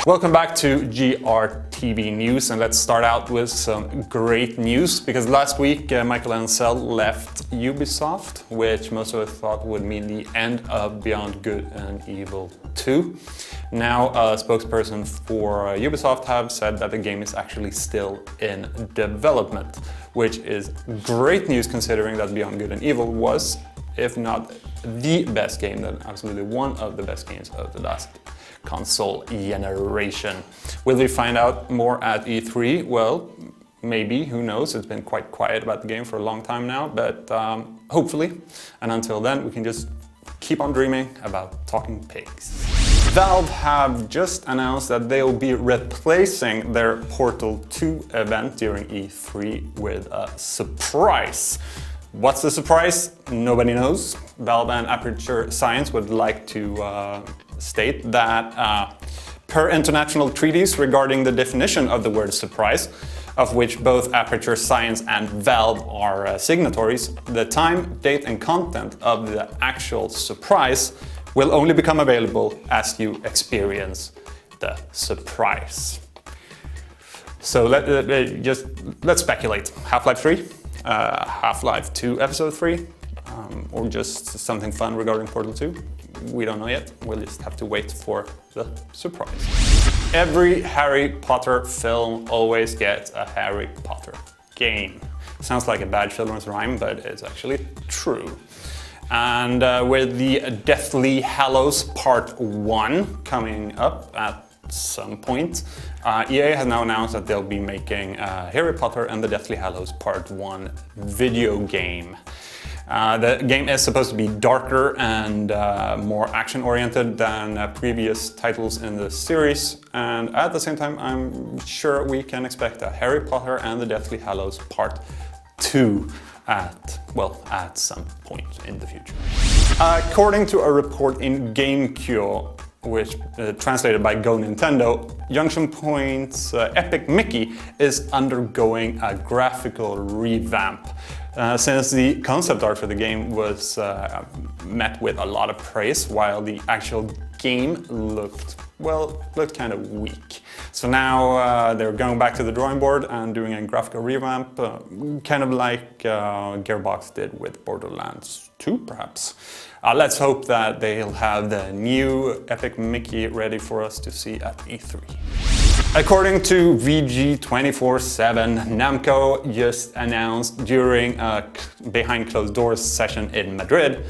Welcome back to GRTV News, and let's start out with some great news, because last week Michael Ansel left Ubisoft, which most of us thought would mean the end of Beyond Good and Evil 2. Now a spokesperson for Ubisoft have said that the game is actually still in development, which is great news considering that Beyond Good and Evil was, if not the best game, then absolutely one of the best games of the last console generation. Will we find out more at E3? Well, maybe, who knows? It's been quite quiet about the game for a long time now, but hopefully. And until then, we can just keep on dreaming about talking pigs. Valve have just announced that they'll be replacing their Portal 2 event during E3 with a surprise. What's the surprise? Nobody knows. Valve and Aperture Science would like to state that per international treaties regarding the definition of the word surprise, of which both Aperture Science and Valve are signatories, the time, date and content of the actual surprise will only become available as you experience the surprise. So let's speculate. Half-Life 3? Half-Life 2 Episode 3? Or just something fun regarding Portal 2? We don't know yet. We'll just have to wait for the surprise. Every Harry Potter film always gets a Harry Potter game. Sounds like a bad children's rhyme, but it's actually true. And with the Deathly Hallows Part 1 coming up at some point, EA has now announced that they'll be making Harry Potter and the Deathly Hallows Part 1 video game. The game is supposed to be darker and more action-oriented than previous titles in the series, and at the same time I'm sure we can expect a Harry Potter and the Deathly Hallows Part 2 at some point in the future. According to a report in GameCube, which translated by Go Nintendo, Junction Point's Epic Mickey is undergoing a graphical revamp. Since the concept art for the game was met with a lot of praise, while the actual game looked kind of weak. So now they're going back to the drawing board and doing a graphical revamp, kind of like Gearbox did with Borderlands 2, perhaps. Let's hope that they'll have the new Epic Mickey ready for us to see at E3. According to VG247, Namco just announced during a behind closed doors session in Madrid,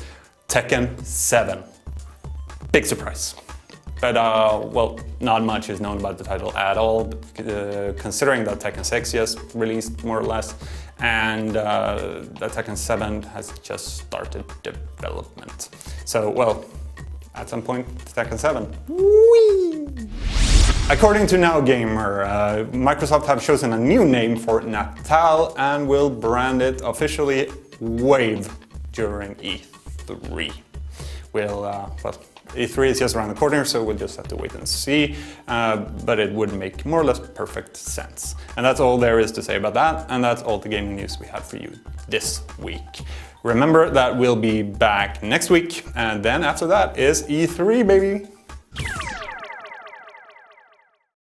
Tekken 7. Big surprise. But not much is known about the title at all, considering that Tekken 6 just released more or less, and that Tekken 7 has just started development. So, at some point, Tekken 7. Whee! According to Now Gamer, Microsoft have chosen a new name for Natal and will brand it officially Wave during E3. E3 is just around the corner, so we'll just have to wait and see, but it would make more or less perfect sense. And that's all there is to say about that, and that's all the gaming news we have for you this week. Remember that we'll be back next week, and then after that is E3, baby!